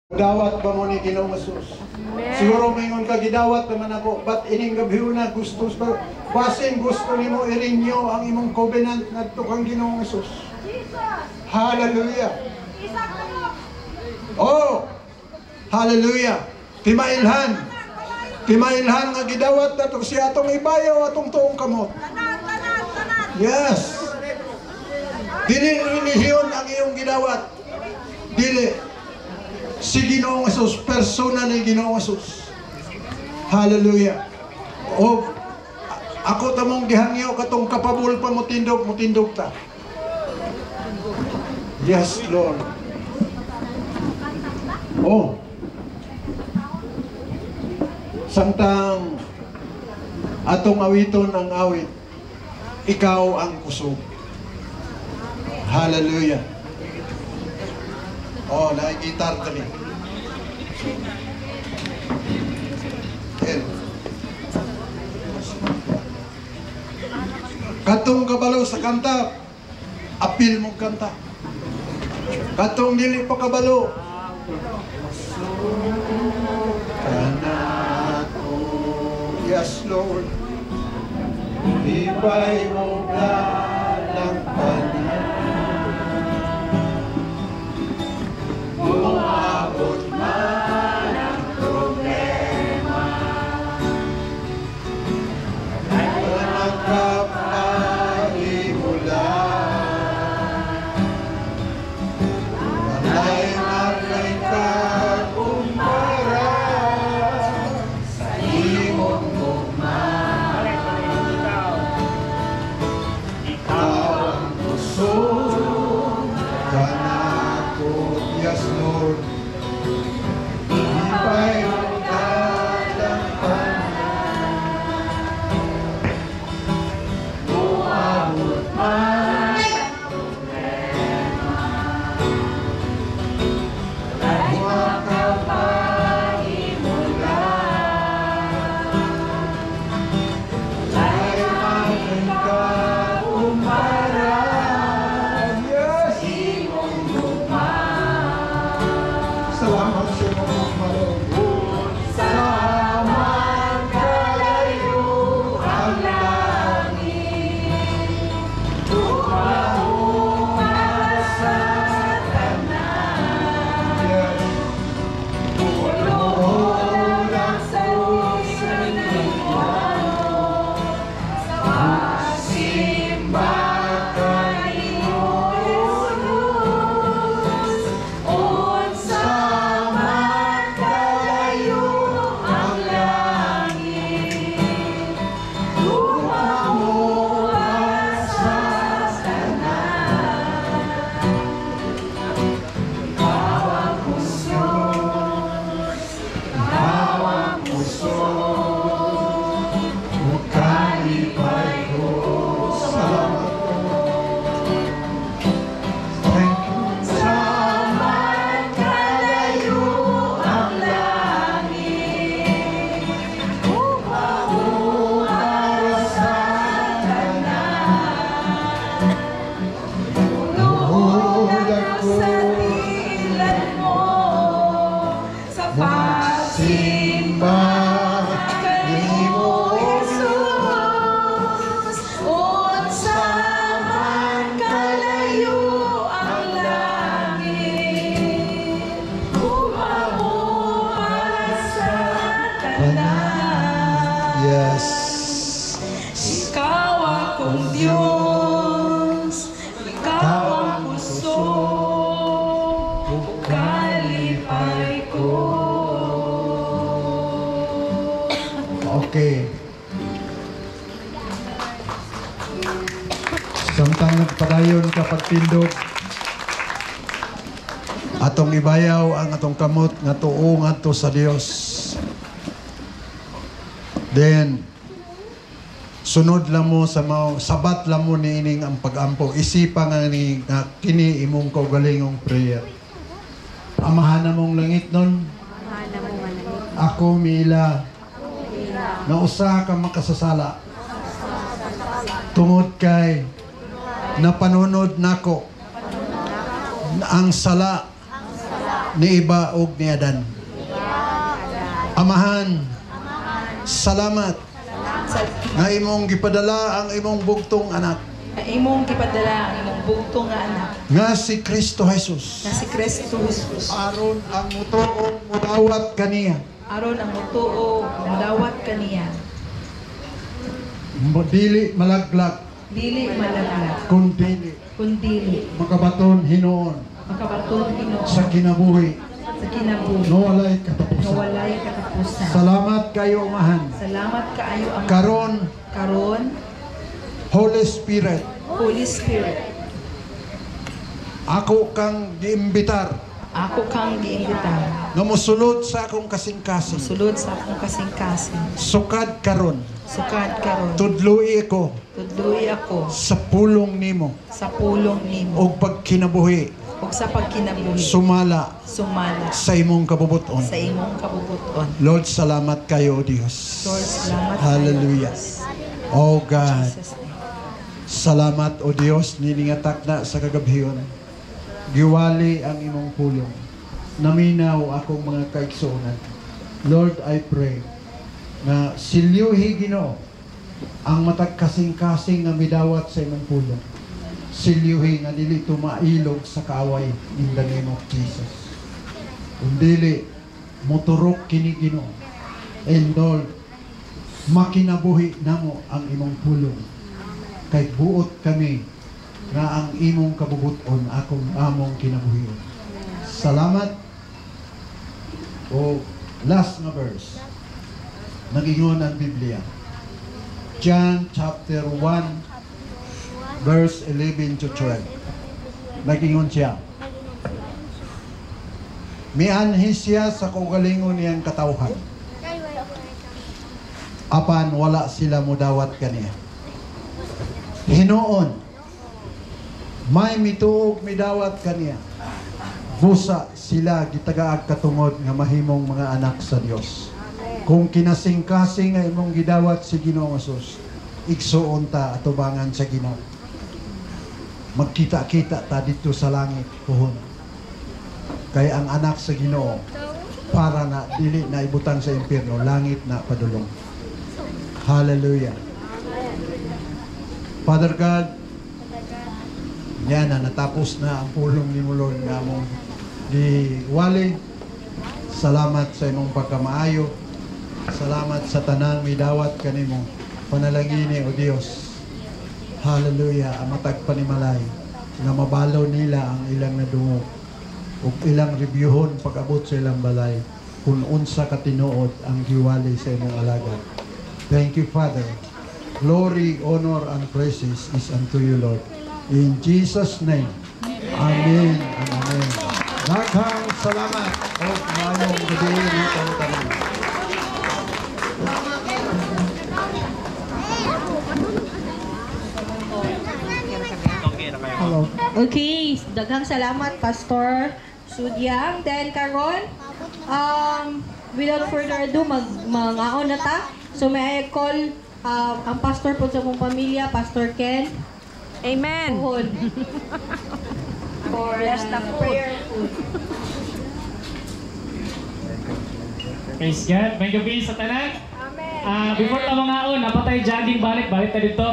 Dawat ba mo ni Ginoong Hesus? Siguro maingon ka, gidawat naman ako, but ining gabi na gusto ba? Basin gusto nimo i-renew ang imong covenant ngadto kang Ginoong Hesus. Hallelujah. Oh! Hallelujah. Timailhan. Timailhan nga gidawat nato siya atong ibayaw atong tuong kamot. Yes. Dili relihiyon ang iyong gidawat. Dili. Si Ginoong Hesus, persona ni Ginoong Hesus. Hallelujah. O, ako tamong gihangyo katong kapabul pa mo tindog ta. Yes, Lord. Oh. Samtang atong awiton ang awit, ikaw ang kusog. Hallelujah. Oh, nai-gitar tali. Katong kabalo sa kanta, apil mong kanta. Katong dili pa kabalo. Kanako, yes Lord. Ibay mo lang panin. Umabot man ang problema, nagkapahimula, walay magkakumpara sa imong gugma. Ikaw ang kusog kanako. Yes, Lord. Ibay ang kadampanan, uabot man ang problema, makapahimula, walay magkakumpara. Yes! Imong gugma. Salamat sa imong malong. Saman kalayo ang langit, tumahuma sa tanan. Yes. Puno ng puso nagmano, masimba kanimo Jesus. Unsa man kalayo ang langit, tumamuha sa tanan. Ikaw ang kusog, ikaw ang kusog, ukalipay ko. Salamat po. Thank you. Saman kalayo ang langit, umamuha sa tanan. Luhod ako sa tilan mo, sa pagsimba kanimo Jesus. Unsa man kalayo ang langit, umamuha sa tanan. Yes. Ikaw akong Diyos, ikaw ang kusog, ukalipay ko. Okay. Samtang nagpadayon ka pagtindog, atong ibayaw ang atong kamot nga tuo ngadto sa Dios. Then sunod lang mo sa sabat lang mo niining ang pag-ampo. Isipa nga ni nga kini imong kaugalingong prayer. Amahan mong langit nun, ako mila na usa ka makasasala tungod kay napanunod nako ang sala ni Iba ug ni Adan. Amahan, salamat nga imong gipadala ang imong bugtong anak imong gipadala ang imong bugtong nga anak nga si Kristo Jesus. nga si Kristo Jesus. Aron ang mutuong mudawat kaniya. Aron ang mutuo mudawat kaniya. Dili malaglag, Dili malaglag, kundi kundili makabaton hinuon makabaton Ginoo sa kinabuhi sa kinabuhi no walay nga katapusan. walay katapusan. Salamat kayo, amahan. Salamat kaayo ang Karon, Holy Spirit, Holy Spirit. ako kang giimbitar Ako kang giimbitar nga mosulod sa akong kasing-kasing. sulod sa akong kasing-kasing. Sukad karon, Sukad karon tudloy ako tudloy ako sa pulong nimo sa pulong nimo o pagkinabuhi ug sa pagkinabuhi sumala sumala sa imong kabubuton. sa imong kabubuton. Lord, salamat kayo, Diyos. Lord, salamat Hallelujah. kayo. Oh God, Jesus name. salamat o Diyos, niningatak na sa kagabhiyon. Giwali ang imong pulong. Naminaw akong mga kaigsuonan. Lord, I pray na silyuhi Ginoo ang matag kasing-kasing nga midawat sa imong pulong. Silyuhi nga dili tumailog sa kaaway in the name of Jesus. Kung dili moturok kini Ginoo. And Lord, makinabuhi namo ang imong pulong. Kay buot kami nga ang imong kabubuton akong among kinabuhion. Salamat. O last na verse. Nagingon ang Biblia. John chapter 1 verse 11 to 12. Nagingon siya. Mianhi siya sa kaugalingon niyang katawhan. Apan wala sila mudawat kaniya. Hinoon, may mituog midawat kaniya. Busa sila gitagaag katungod nga mahimong mga anak sa Dios. Kung kinasing-kasing nga imong gidawat si Ginoo Jesus, igsuon ta atubangan sa Ginoo. Magkita-kita ta dito sa langit puhon. Kay ang anak sa Ginoo para na dili na ibutang sa impyerno, langit na padulong. Hallelujah. Father God, yan na natapos na ang pulong ni Lord nga mong giwali. Salamat sa imong pagkamaayo. Salamat sa tanang midawat kanimo. Panalangini o Dios. Hallelujah. Ang matag panimalay nga mabalaw nila ang ilang nadungog o ilang reviewhon pag-abot sa ilang balay kung unsa katinuod ang giwali sa imong alagad. Thank you, Father. Glory, honor, and praises is unto you, Lord. In Jesus' name. Amen and amen. Daghang salamat o mayong gabi nito tanan. Hello. Okay, daghang salamat Pastor Sudyang. Then karon without further ado mangaon na ta. So may I call ang pastor po sa mong pamilya, Pastor Ken. Amen. Puhon. For the prayer. Praise God. May gabi sa tanan. Before ta mangaon, napatay jogging balik ta dito.